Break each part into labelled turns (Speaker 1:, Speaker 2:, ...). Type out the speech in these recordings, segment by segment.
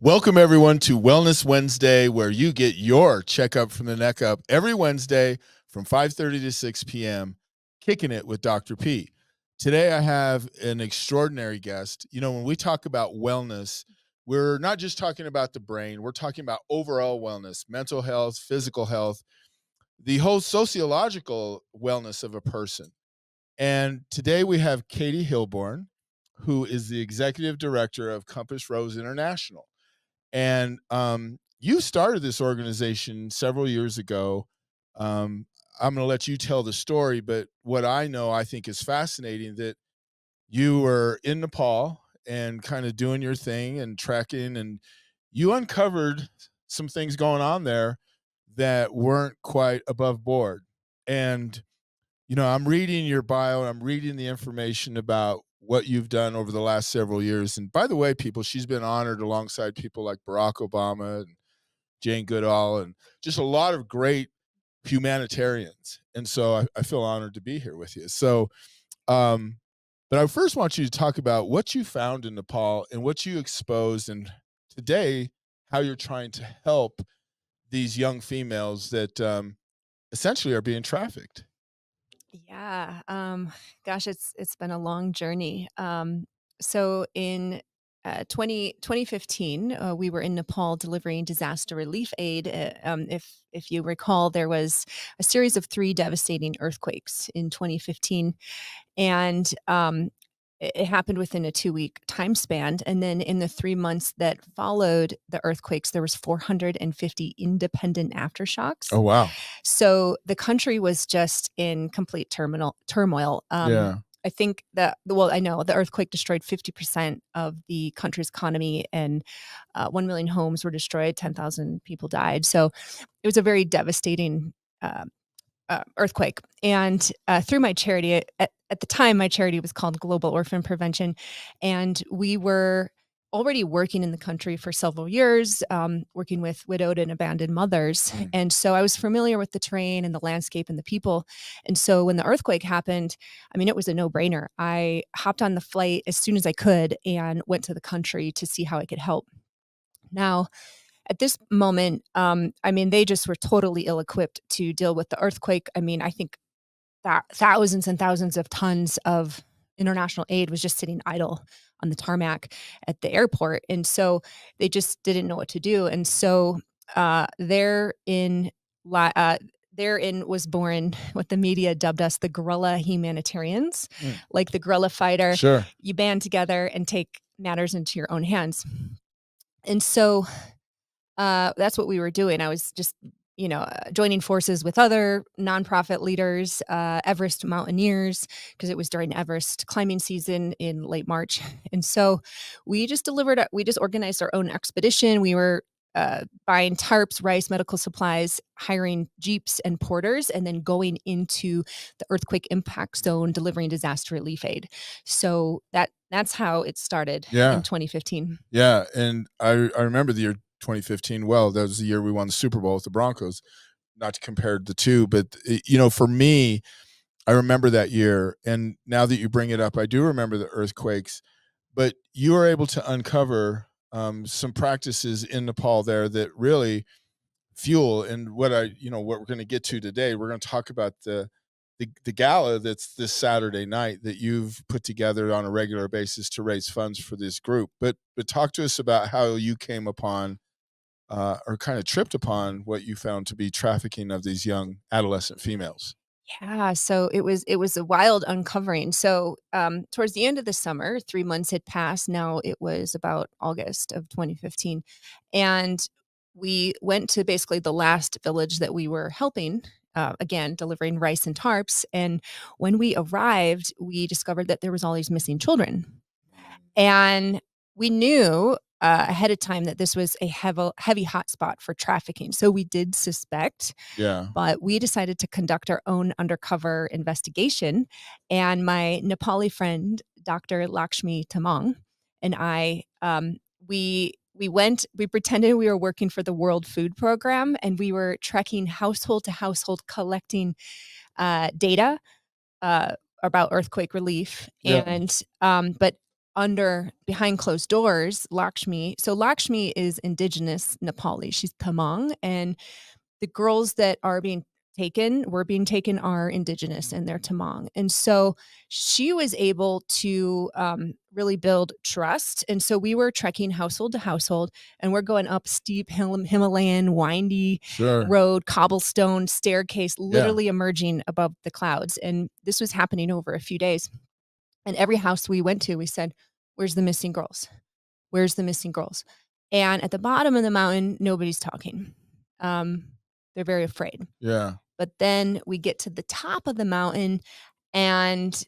Speaker 1: Welcome, everyone, to Wellness Wednesday, where you get your checkup from the neck up every Wednesday from 5:30 to 6 p.m., kicking it with Dr. P. Today, I have an extraordinary guest. When we talk about wellness, we're not just talking about the brain, we're talking about overall wellness, mental health, physical health, the whole sociological wellness of a person. And today, we have Katie Hilborn, who is the executive director of Compass Rose International. And you started this organization several years ago. I'm going to let you tell the story, but what I know, I think is fascinating that you were in Nepal and kind of doing your thing and trekking, and you uncovered some things going on there that weren't quite above board. And I'm reading your bio, I'm reading the information about what you've done over the last several years. And by the way, people, she's been honored alongside people like Barack Obama and Jane Goodall and just a lot of great humanitarians. And so I feel honored to be here with you. Um, but I first want you to talk about what you found in Nepal and what you exposed, and today, how you're trying to help these young females that essentially are being trafficked.
Speaker 2: Yeah, gosh, it's been a long journey. So in 2015, we were in Nepal delivering disaster relief aid. If you recall, there was a series of three devastating earthquakes in 2015, and it happened within a 2-week time span. And then in the 3 months that followed the earthquakes, there was 450 independent aftershocks.
Speaker 1: Oh, wow.
Speaker 2: So the country was just in complete terminal turmoil.
Speaker 1: Yeah.
Speaker 2: I think that well, I know the earthquake destroyed 50% of the country's economy, and 1 million homes were destroyed. 10,000 people died. So it was a very devastating uh, earthquake. And through my charity, at the time, my charity was called Global Orphan Prevention, and we were already working in the country for several years, working with widowed and abandoned mothers.
Speaker 1: Mm.
Speaker 2: And so I was familiar with the terrain and the landscape and the people. And so when the earthquake happened, I mean, it was a no brainer. I hopped on the flight as soon as I could and went to the country to see how I could help. Now, at this moment, I mean, they just were totally ill equipped to deal with the earthquake. I mean, I think that thousands and thousands of tons of international aid was just sitting idle on the tarmac at the airport. And so they just didn't know what to do. And so therein, li- uh, therein was born what the media dubbed us the guerrilla humanitarians.
Speaker 1: Mm.
Speaker 2: Like the guerrilla fighter,
Speaker 1: Sure.
Speaker 2: you band together and take matters into your own hands. And so that's what we were doing. I was just, joining forces with other nonprofit leaders, Everest mountaineers, because it was during Everest climbing season in late March. And so we just organized our own expedition. We were buying tarps, rice, medical supplies, hiring jeeps and porters, and then going into the earthquake impact zone, delivering disaster relief aid. So that's how it started in
Speaker 1: Yeah.
Speaker 2: 2015.
Speaker 1: Yeah. And I remember the year 2015 well. That was the year we won the Super Bowl with the Broncos. Not to compare the two, but for me, I remember that year. And now that you bring it up, I do remember the earthquakes. But you were able to uncover some practices in Nepal there that really fuel. And what we're going to get to today, we're going to talk about the gala that's this Saturday night that you've put together on a regular basis to raise funds for this group. But talk to us about how you came upon or kind of tripped upon what you found to be trafficking of these young adolescent females.
Speaker 2: Yeah, so it was a wild uncovering. So, towards the end of the summer, 3 months had passed. Now it was about August of 2015, and we went to basically the last village that we were helping, again, delivering rice and tarps, and when we arrived, we discovered that there was all these missing children. And we knew, ahead of time that this was a heavy hotspot for trafficking, so we did suspect,
Speaker 1: Yeah.
Speaker 2: but we decided to conduct our own undercover investigation, and my Nepali friend, Dr. Lakshmi Tamang, and I, we pretended we were working for the World Food Program, and we were trekking household to household collecting, data, uh, about earthquake relief,
Speaker 1: Yeah.
Speaker 2: and, but behind closed doors, Lakshmi. So Lakshmi is indigenous Nepali. She's Tamang, and the girls that were being taken are indigenous and they're Tamang. And so she was able to really build trust. And so we were trekking household to household, and we're going up steep Himalayan, windy
Speaker 1: Sure.
Speaker 2: road, cobblestone staircase,
Speaker 1: Yeah.
Speaker 2: literally emerging above the clouds. And this was happening over a few days. And every house we went to, we said, "Where's the missing girls? Where's the missing girls?" And at the bottom of the mountain, nobody's talking. Um, they're very afraid.
Speaker 1: Yeah.
Speaker 2: But then we get to the top of the mountain, and,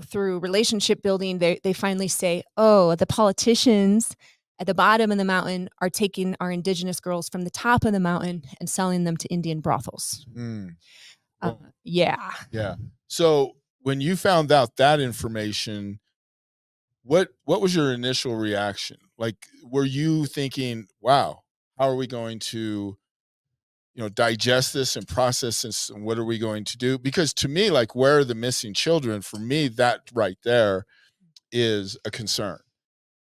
Speaker 2: through relationship building, they finally say, "Oh, the politicians at the bottom of the mountain are taking our indigenous girls from the top of the mountain and selling them to Indian brothels."
Speaker 1: Mm.
Speaker 2: Uh,
Speaker 1: Well,
Speaker 2: yeah.
Speaker 1: yeah. So when you found out that information, what was your initial reaction? Like, were you thinking, "Wow, how are we going to, digest this and process this, and what are we going to do?" Because to me, like, where are the missing children? For me, that right there is a concern.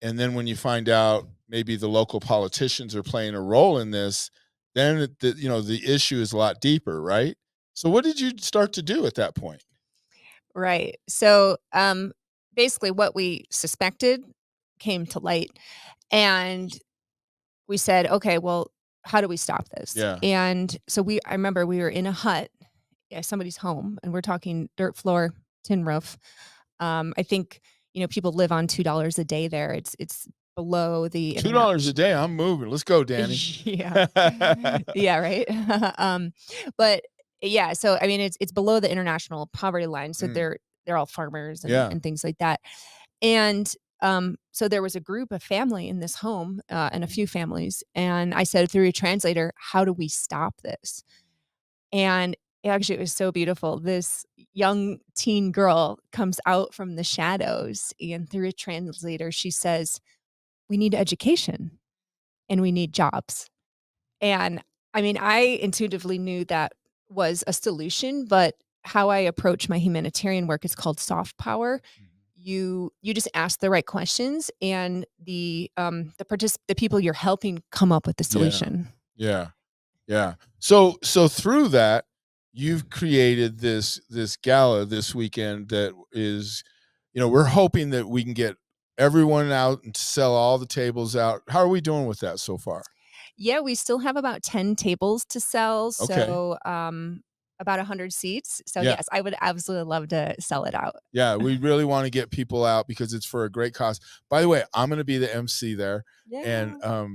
Speaker 1: And then when you find out maybe the local politicians are playing a role in this, then the issue is a lot deeper, right? So what did you start to do at that point?
Speaker 2: Right. So, basically what we suspected came to light, and we said, "Okay, well, how do we stop this?"
Speaker 1: Yeah.
Speaker 2: And so I remember we were in a hut at somebody's home, and we're talking dirt floor, tin roof. I think, people live on $2 a day there. It's below the
Speaker 1: $2 a
Speaker 2: international.
Speaker 1: day, I'm moving. Let's go, Danny.
Speaker 2: Yeah. Yeah, right? Um, but yeah, so I mean, it's below the international poverty line, so
Speaker 1: Mm,
Speaker 2: they're all farmers and
Speaker 1: yeah.
Speaker 2: things like that. And, so there was a group of family in this home, and a few families, and I said through a translator, "How do we stop this?" And actually, it was so beautiful. This young teen girl comes out from the shadows, and through a translator, she says, "We need education and we need jobs." And I mean, I intuitively knew that was a solution, but how I approach my humanitarian work is called soft power. You just ask the right questions, and the people you're helping come up with the
Speaker 1: Yeah.
Speaker 2: solution.
Speaker 1: Yeah. Yeah. So through that, you've created this gala this weekend that is, we're hoping that we can get everyone out and sell all the tables out. How are we doing with that so far?
Speaker 2: Yeah, we still have about 10 tables to sell,
Speaker 1: Okay.
Speaker 2: so, about 100 seats. So,
Speaker 1: Yeah.
Speaker 2: yes, I would absolutely love to sell it out.
Speaker 1: Yeah, we really want to get people out because it's for a great cause. By the way, I'm going to be the MC there, and
Speaker 2: Yeah.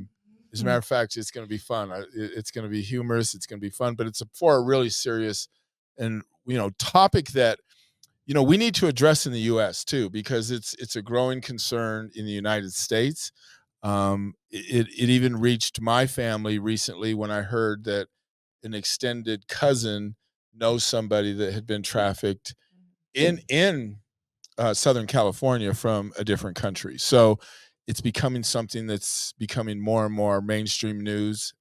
Speaker 1: as a matter of fact, it's going to be fun. It's going to be humorous. It's going to be fun, but it's for a really serious and topic that we need to address in the U.S. too, because it's a growing concern in the United States. It even reached my family recently when I heard that an extended cousin knows somebody that had been trafficked in Southern California from a different country. So it's becoming something that's becoming more and more mainstream news.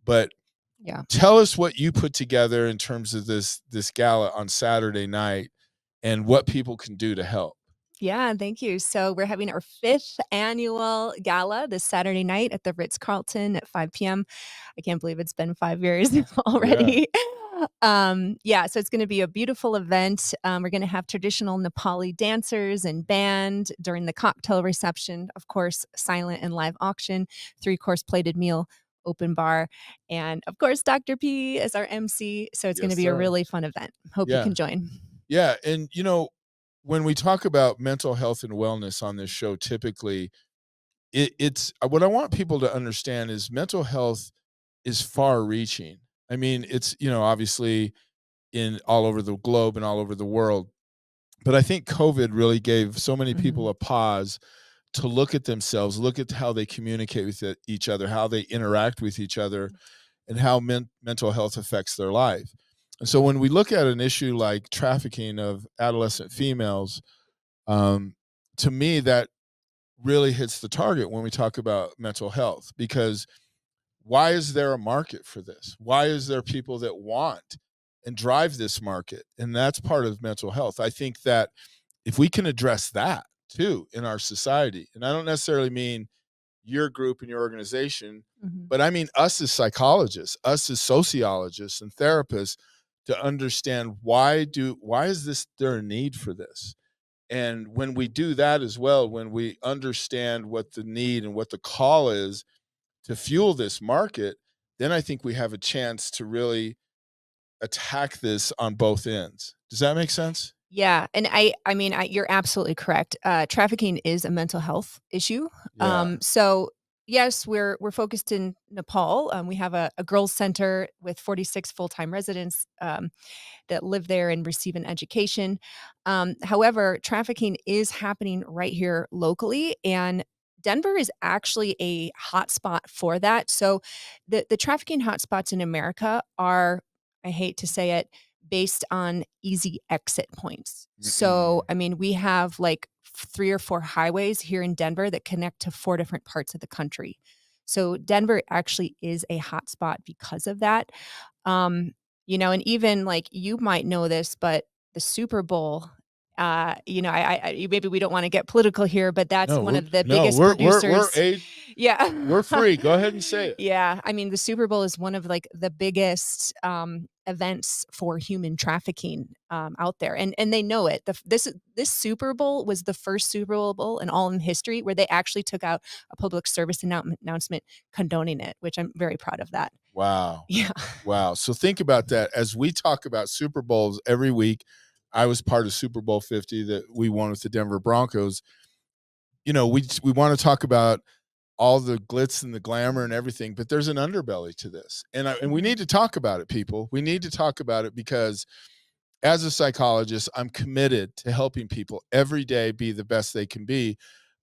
Speaker 1: But
Speaker 2: Yeah.
Speaker 1: tell us what you put together in terms of this gala on Saturday night and what people can do to help.
Speaker 2: Yeah, thank you. So we're having our 5th annual gala this Saturday night at the Ritz-Carlton at 5 p.m. I can't believe it's been 5 years
Speaker 1: Yeah.
Speaker 2: already. Yeah, so it's gonna be a beautiful event. We're gonna have traditional Nepali dancers and band during the cocktail reception, of course, silent and live auction, 3-course plated meal, open bar, and of course, Dr. P is our MC, so it's gonna
Speaker 1: Yes,
Speaker 2: be a
Speaker 1: sir.
Speaker 2: really fun event. Hope you
Speaker 1: Yeah.
Speaker 2: can join.
Speaker 1: Yeah. And when we talk about mental health and wellness on this show, typically it's what I want people to understand is mental health is far reaching. I mean, it's, obviously in all over the globe and all over the world. But I think COVID really gave so many people
Speaker 2: Mhm.
Speaker 1: a pause to look at themselves, look at how they communicate with each other, how they interact with each other, and how mental health affects their life. And so when we look at an issue like trafficking of adolescent females, um, to me, that really hits the target when we talk about mental health, because why is there a market for this? Why is there people that want and drive this market? And that's part of mental health. I think that if we can address that, too in our society. And I don't necessarily mean your group and your organization,
Speaker 2: Mhm.
Speaker 1: but I mean us as psychologists, us as sociologists and therapists, to understand why is this there a need for this? And when we do that as well, when we understand what the need and what the call is to fuel this market, then I think we have a chance to really attack this on both ends. Does that make sense?
Speaker 2: Yeah, and I mean, you're absolutely correct. Trafficking is a mental health issue.
Speaker 1: Yeah.
Speaker 2: So yes, we're focused in Nepal. We have a girls' center with 46 full-time residents that live there and receive an education. However, trafficking is happening right here locally, and Denver is actually a hotspot for that. So the trafficking hotspots in America are, I hate to say it, based on easy exit points. So,
Speaker 1: Mm-mm.
Speaker 2: I mean, we have like 3 or 4 highways here in Denver that connect to 4 different parts of the country. So, Denver actually is a hotspot because of that. Um, and even like you might know this, but the Super Bowl, maybe we don't want to get political here, but that's
Speaker 1: No,
Speaker 2: one
Speaker 1: we're
Speaker 2: of the
Speaker 1: no,
Speaker 2: biggest
Speaker 1: we're
Speaker 2: producers.
Speaker 1: a we're
Speaker 2: Yeah.
Speaker 1: free. Go ahead and say it.
Speaker 2: Yeah, I mean, the Super Bowl is one of, like, the biggest, events for human trafficking, out there, and they know it. This Super Bowl was the first Super Bowl in all in history where they actually took out a public service announcement condoning it, which I'm very proud of that.
Speaker 1: Wow.
Speaker 2: Yeah.
Speaker 1: Wow. So think about that. As we talk about Super Bowls every week, I was part of Super Bowl 50 that we won with the Denver Broncos. We want to talk about all the glitz and the glamour and everything, but there's an underbelly to this. And we
Speaker 2: Mhm.
Speaker 1: need to talk about it, people. We need to talk about it because as a psychologist, I'm committed to helping people every day be the best they can be.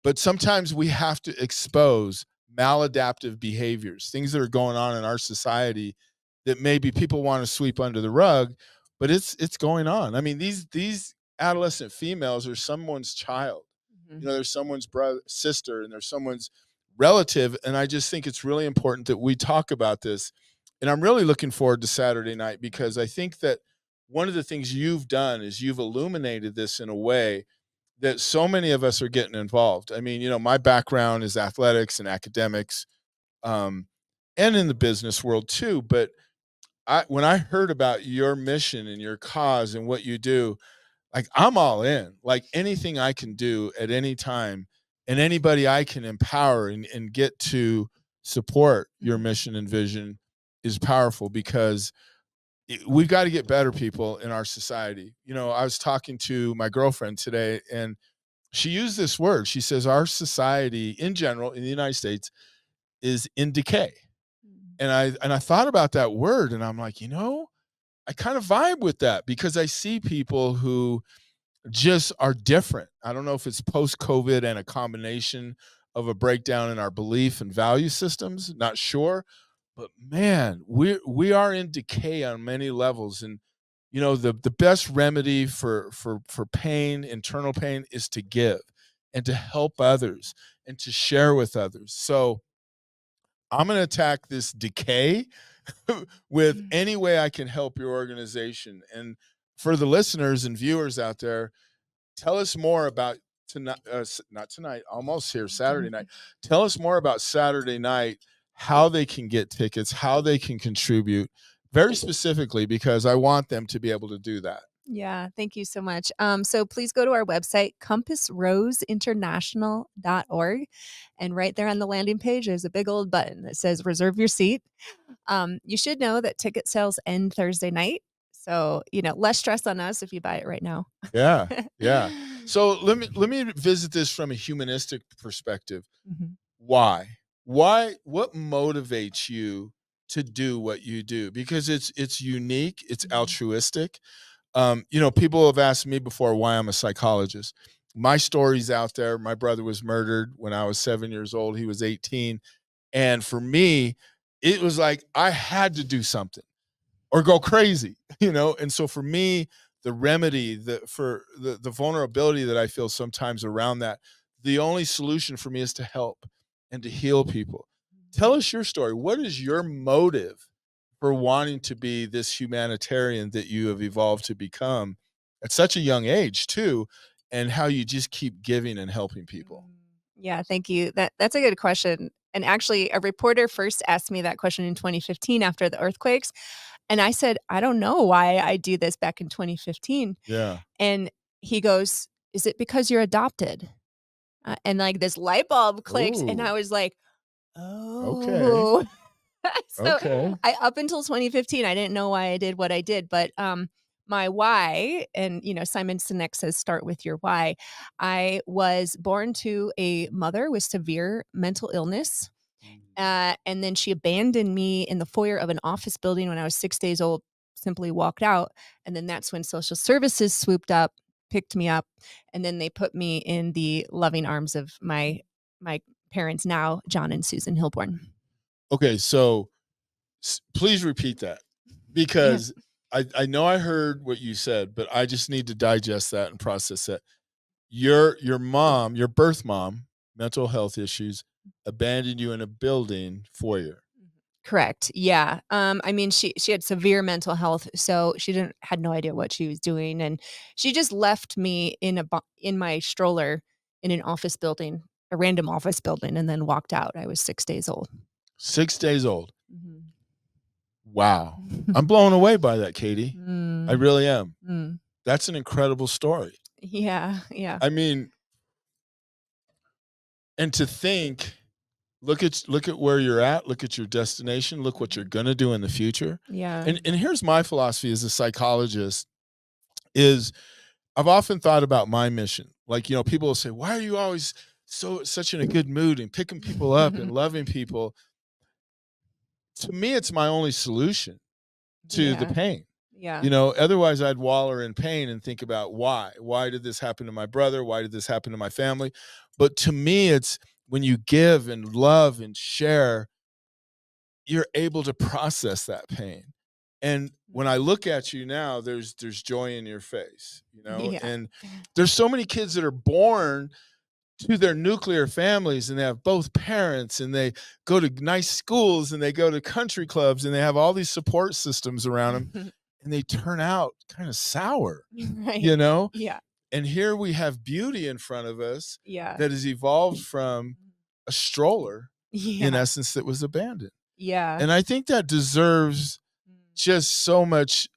Speaker 1: But sometimes we have to expose maladaptive behaviors, things that are going on in our society that maybe people want to sweep under the rug, but it's going on. I mean, these adolescent females are someone's child.
Speaker 2: Mhm.
Speaker 1: There's someone's brother, sister, and there's someone's relative. And I just think it's really important that we talk about this. And I'm really looking forward to Saturday night because I think that one of the things you've done is you've illuminated this in a way that so many of us are getting involved. I mean, my background is athletics and academics, um, and in the business world too. But when I heard about your mission and your cause and what you do, like I'm all in. Like anything I can do at any time, and anybody I can empower and get to support your
Speaker 2: Mhm.
Speaker 1: mission and vision is powerful because we've got to get better people in our society. I was talking to my girlfriend today and she used this word. She says our society in general in the United States is in decay.
Speaker 2: Mhm.
Speaker 1: And I thought about that word and I'm like, I kind of vibe with that because I see people who just are different. I don't know if it's post COVID and a combination of a breakdown in our belief and value systems, not sure. But man, we are in decay on many levels. And the best remedy for pain, internal pain, is to give and to help others and to share with others. So I'm going to attack this decay with
Speaker 2: Mhm.
Speaker 1: any way I can help your organization. And for the listeners and viewers out there, tell us more about tonight. Not tonight, almost here, Saturday night. Tell us more about Saturday night, how they can get tickets, how they can contribute, very specifically, because I want them to be able to do that.
Speaker 2: Yeah, thank you so much. So please go to our website, compassroseinternational.org. And right there on the landing page, there's a big old button that says reserve your seat. You should know that ticket sales end Thursday night. So, less stress on us if you buy it right now.
Speaker 1: Yeah, yeah. So let me visit this from a humanistic perspective.
Speaker 2: Mhm.
Speaker 1: Why? Why? What motivates you to do what you do? Because it's unique, it's
Speaker 2: Mhm.
Speaker 1: altruistic. People have asked me before why I'm a psychologist. My story's out there. My brother was murdered when I was 7 years old. He was 18. And for me, it was like I had to do something or go crazy, And so for me, the remedy, for the vulnerability that I feel sometimes around that, the only solution for me is to help and to heal people. Tell us your story. What is your motive for wanting to be this humanitarian that you have evolved to become at such a young age too? and how you just keep giving and helping people.
Speaker 2: Yeah, thank you. That's a good question. And actually, a reporter first asked me that question in 2015 after the earthquakes, and I said, "I don't know why I do this back in 2015."
Speaker 1: Yeah.
Speaker 2: And he goes, "Is it because you're adopted?" And like this light bulb clicks, and I
Speaker 1: Ooh.
Speaker 2: was like,
Speaker 1: Okay.
Speaker 2: "Oh." So,
Speaker 1: Okay.
Speaker 2: I up until 2015, I didn't know why I did what I did, but, my why, and, Simon Sinek says, "Start with your why." I was born to a mother with severe mental illness, and then she abandoned me in the foyer of an office building when I was 6 days old, simply walked out, and then that's when social services swooped up, picked me up, and then they put me in the loving arms of my parents now, John and Susan Hilborn.
Speaker 1: Okay, so please repeat that,
Speaker 2: Yeah.
Speaker 1: because I know I heard what you said, but I just need to digest that and process that. Your mom, your birth mom, mental health issues, abandoned you in a building foyer.
Speaker 2: Correct, yeah, I mean, she had severe mental health, so she didn't had no idea what she was doing, and she just left me in my stroller in an office building, a random office building, and then walked out. I was 6 days old.
Speaker 1: 6 days old.
Speaker 2: Mhm.
Speaker 1: Wow. I'm blown away by that, Katie. I
Speaker 2: Mm,
Speaker 1: really am.
Speaker 2: mm.
Speaker 1: That's an incredible story.
Speaker 2: Yeah, yeah.
Speaker 1: I mean, and to think, look at where you're at, look at your destination, look what you're
Speaker 2: Mhm.
Speaker 1: gonna do in the future.
Speaker 2: Yeah.
Speaker 1: And here's my philosophy as a psychologist is I've often thought about my mission. Like, people will say, "Why are you always such in a good mood and picking people up and loving people?" To me, it's my only solution to the
Speaker 2: Yeah,
Speaker 1: pain.
Speaker 2: yeah.
Speaker 1: Otherwise I'd wallow in pain and think about why. Why did this happen to my brother? Why did this happen to my family? But to me, it's when you give and love and share, you're able to process that pain. And when I look at you now, there's joy in your face,
Speaker 2: Yeah.
Speaker 1: and there's so many kids that are born to their nuclear families and they have both parents and they go to nice schools and they go to country clubs and they have all these support systems around them and they turn out kind of sour,
Speaker 2: Right.
Speaker 1: you know?
Speaker 2: Yeah,
Speaker 1: And here we have beauty in front of us
Speaker 2: yeah.
Speaker 1: that has evolved from a stroller, in
Speaker 2: Yeah,
Speaker 1: essence, that was abandoned.
Speaker 2: yeah.
Speaker 1: And I think that deserves just so much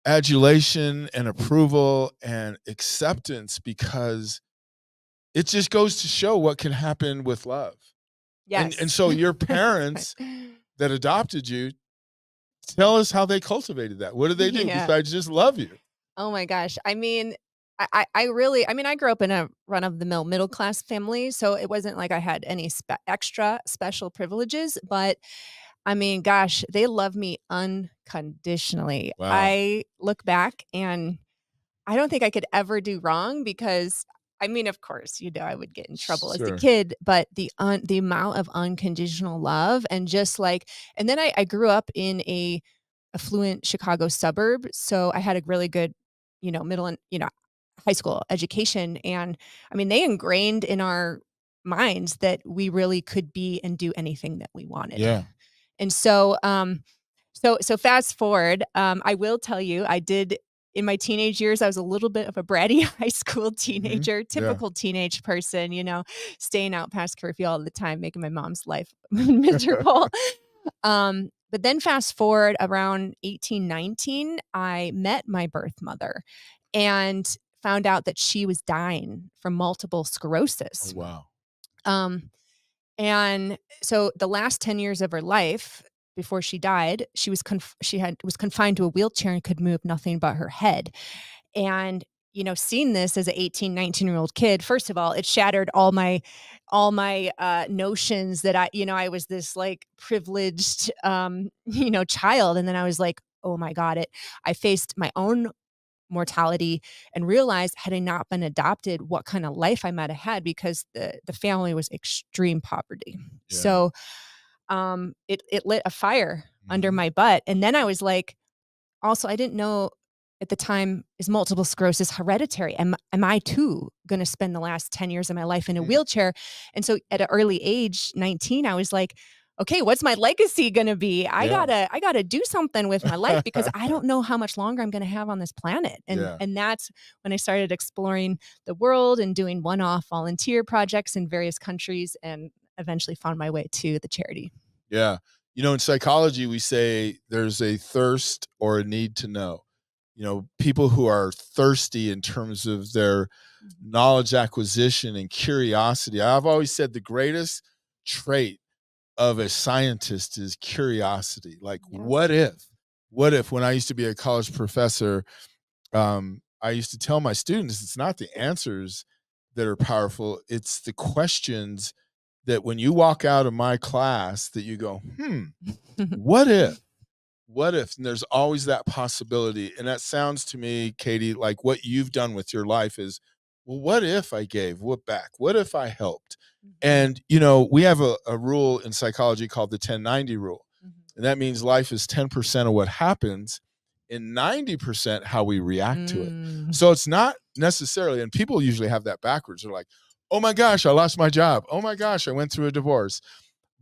Speaker 1: adulation and approval and acceptance because it just goes to show what can happen with love. And
Speaker 2: Yes.
Speaker 1: so your
Speaker 2: That's right.
Speaker 1: parents that adopted you, tell us how they cultivated that. What did they do
Speaker 2: Yeah.
Speaker 1: besides just love you?
Speaker 2: Oh my gosh. I mean, I really I mean, I grew up in a run-of-the-mill middle-class family, so it wasn't like I had any extra special privileges, but I mean, gosh, they love me unconditionally.
Speaker 1: Wow.
Speaker 2: I look back and I don't think I could ever do wrong because I mean, of course, I would get in trouble as a
Speaker 1: Sure.
Speaker 2: kid, but the amount of unconditional love and just like and then I grew up in a affluent Chicago suburb, so I had a really good, middle and, high school education, and I mean, they ingrained in our minds that we really could be and do anything that we wanted.
Speaker 1: Yeah.
Speaker 2: And so fast forward, I will tell you, I did in my teenage years, I was a little bit of a bratty high school
Speaker 1: Mhm.
Speaker 2: teenager,
Speaker 1: Yeah.
Speaker 2: typical teenage person, staying out past curfew all the time, making my mom's life miserable. But then fast forward around 18, 19, I met my birth mother and found out that she was dying from multiple
Speaker 1: Oh,
Speaker 2: sclerosis.
Speaker 1: wow.
Speaker 2: Um, and so the last 10 years of her life before she died, she was was confined to a wheelchair and could move nothing but her head. And, seeing this as an 18, 19-year-old kid, first of all, it shattered all my notions that I was this like privileged child. And then I was like, oh my God, I faced my own mortality and realized had I not been adopted, what kind of life I might have had because the family was extreme poverty.
Speaker 1: Yeah.
Speaker 2: So it lit a fire under
Speaker 1: Mhm.
Speaker 2: my butt. And then I was like, also, I didn't know at the time, is multiple sclerosis hereditary? Am I too gonna spend the last 10 years of my life in a
Speaker 1: Mm.
Speaker 2: wheelchair? And so at an early age, 19, I was like, okay, what's my legacy gonna be?
Speaker 1: Yeah.
Speaker 2: I gotta do something with my life because I don't know how much longer I'm gonna have on this planet.
Speaker 1: Yeah.
Speaker 2: And that's when I started exploring the world and doing one-off volunteer projects in various countries and eventually found my way to the charity.
Speaker 1: Yeah. In psychology, we say there's a thirst or a need to know. People who are thirsty in terms of their
Speaker 2: Mhm.
Speaker 1: knowledge acquisition and curiosity. I've always said the greatest trait of a scientist is curiosity. Like,
Speaker 2: Yes.
Speaker 1: what if? What if, when I used to be a college professor, I used to tell my students it's not the answers that are powerful, it's the questions that when you walk out of my class that you go, what if? What if? And there's always that possibility. And that sounds to me, Katie, like what you've done with your life is, well, what if I gave? What back? What if I helped?
Speaker 2: Mhm.
Speaker 1: And, we have a rule in psychology called the 10-90 rule.
Speaker 2: Mhm.
Speaker 1: And that means life is 10% of what happens and 90% how we react to it.
Speaker 2: Mm.
Speaker 1: So it's not necessarily, and people usually have that backwards. They're like, oh my gosh, I lost my job. Oh my gosh, I went through a divorce.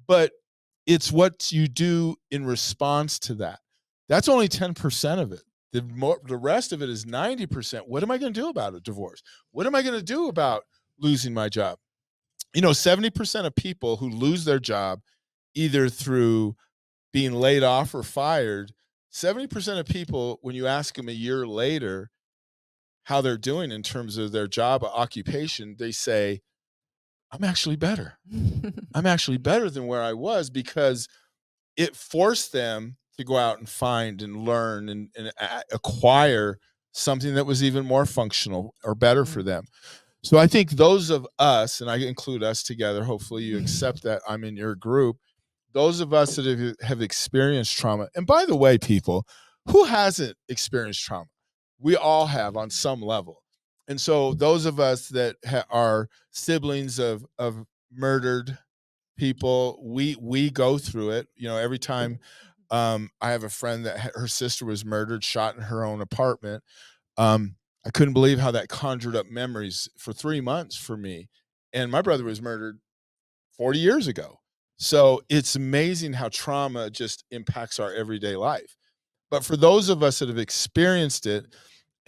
Speaker 1: But it's what you do in response to that. That's only 10% of it. The rest of it is 90%. What am I going to do about a divorce? What am I going to do about losing my job? 70% of people who lose their job, either through being laid off or fired, 70% of people, when you ask them a year later how they're doing in terms of their job or occupation, they say, I'm actually better. I'm actually better than where I was, because it forced them to go out and find and learn and acquire something that was even more functional or better for
Speaker 2: Mm.
Speaker 1: them. So I think those of us, and I include us together, hopefully you accept that I'm in your group, those of us that have experienced trauma. And by the way, people, who hasn't experienced trauma? We all have on some level. And so those of us that are siblings of murdered people, we go through it. Every time I have a friend that her sister was murdered, shot in her own apartment. I couldn't believe how that conjured up memories for 3 months for me. And my brother was murdered 40 years ago. So it's amazing how trauma just impacts our everyday life. But for those of us that have experienced it,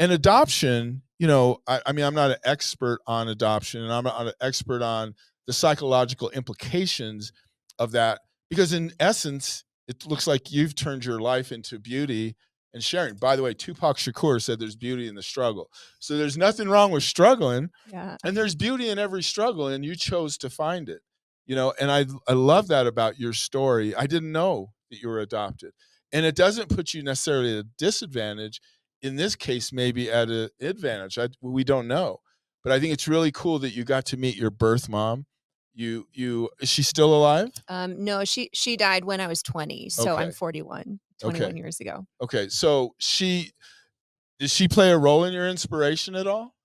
Speaker 1: and adoption, I mean, I'm not an expert on adoption, and I'm not an expert on the psychological implications of that, because in essence, it looks like you've turned your life into beauty and sharing. By the way, Tupac Shakur said there's beauty in the struggle. So there's nothing wrong with struggling,
Speaker 2: Yeah.
Speaker 1: and there's beauty in every struggle, and you chose to find it. And I love that about your story. I didn't know that you were adopted, and it doesn't put you necessarily at a disadvantage. In this case, maybe at an advantage. We don't know, but I think it's really cool that you got to meet your birth mom. You Is she still alive?
Speaker 2: No, she died when I was 20, so I'm
Speaker 1: Okay.
Speaker 2: 41,
Speaker 1: Okay.
Speaker 2: 21 years ago.
Speaker 1: Okay. So did she play a role in your inspiration at all?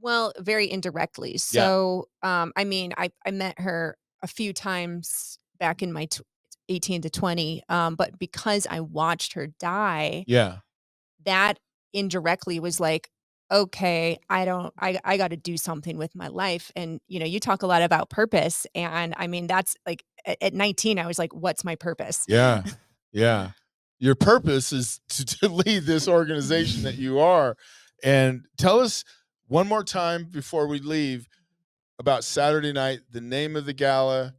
Speaker 2: Well, very indirectly.
Speaker 1: Yeah.
Speaker 2: So, I mean, I met her a few times back in my 18 to 20, but because I watched her die,
Speaker 1: Yeah.
Speaker 2: that indirectly was like, okay, I got to do something with my life. And you talk a lot about purpose, and I mean that's like at 19, I was like, what's my purpose?
Speaker 1: Yeah. Yeah. Your purpose is to lead this organization that you are. And tell us one more time before we leave about Saturday night, the name of the gala,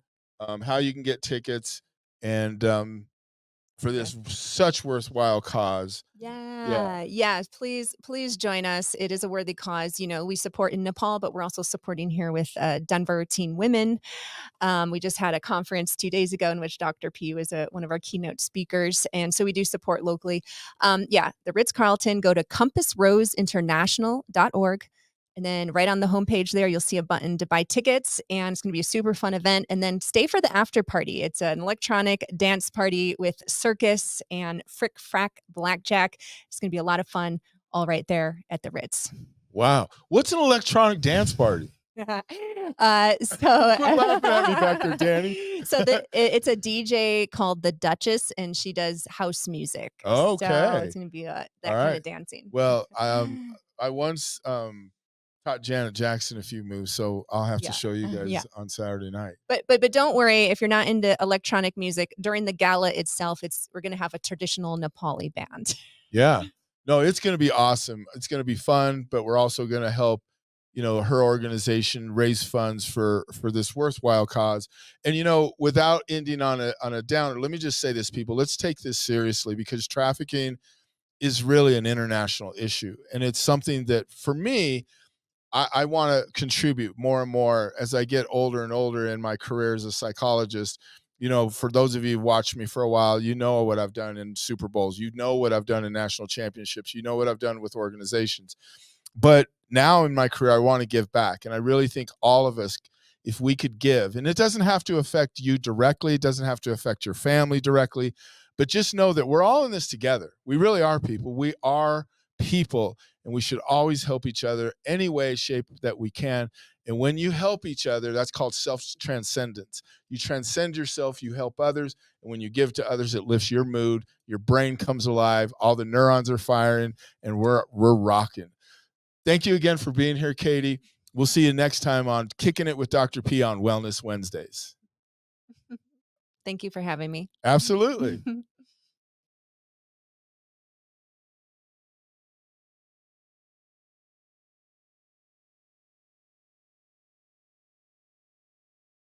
Speaker 1: how you can get tickets, and for
Speaker 2: Okay.
Speaker 1: this such worthwhile cause. Yeah.
Speaker 2: Yeah. Yes. Please join us. It is a worthy cause. We support in Nepal, but we're also supporting here with Denver Teen Women. We just had a conference 2 days ago in which Dr. P was one of our keynote speakers. And so we do support locally. Yeah. The Ritz Carlton, go to compassroseinternational.org. And then right on the homepage there, you'll see a button to buy tickets, and it's going to be a super fun event. And then stay for the after party. It's an electronic dance party with circus and frick frack blackjack. It's going to be a lot of fun, all right there at the Ritz.
Speaker 1: Wow. What's an electronic dance party?
Speaker 2: So
Speaker 1: Quit laughing at me back there, Danny.
Speaker 2: it's a DJ called the Duchess, and she does house music. So
Speaker 1: Okay.
Speaker 2: it's going to be
Speaker 1: All
Speaker 2: that kind
Speaker 1: right.
Speaker 2: of dancing.
Speaker 1: Well, I once Taught Janet Jackson a few moves, so I'll have to
Speaker 2: Yeah.
Speaker 1: show you
Speaker 2: Yeah.
Speaker 1: guys on Saturday night.
Speaker 2: But don't worry if you're not into electronic music, during the gala itself, we're gonna have a traditional Nepali band.
Speaker 1: Yeah. No, it's going to be awesome. It's going to be fun, but we're also going to help, her organization raise funds for this worthwhile cause. And without ending on a downer, let me just say this, people. Let's take this seriously, because trafficking is really an international issue, and it's something that, for me, I want to contribute more and more as I get older and older in my career as a psychologist. For those of you who watched me for a while, you know what I've done in Super Bowls. You know what I've done in national championships. You know what I've done with organizations. But now in my career, I want to give back. And I really think all of us, if we could give, and it doesn't have to affect you directly, it doesn't have to affect your family directly, but just know that we're all in this together. We really are people. We are people, and we should always help each other any way, shape that we can. And when you help each other, that's called self-transcendence. You transcend yourself, you help others, and when you give to others, it lifts your mood, your brain comes alive, all the neurons are firing, and we're rocking. Thank you again for being here, Katie. We'll see you next time on Kicking It with Dr. P on Wellness Wednesdays.
Speaker 2: Thank you for having me.
Speaker 1: Absolutely.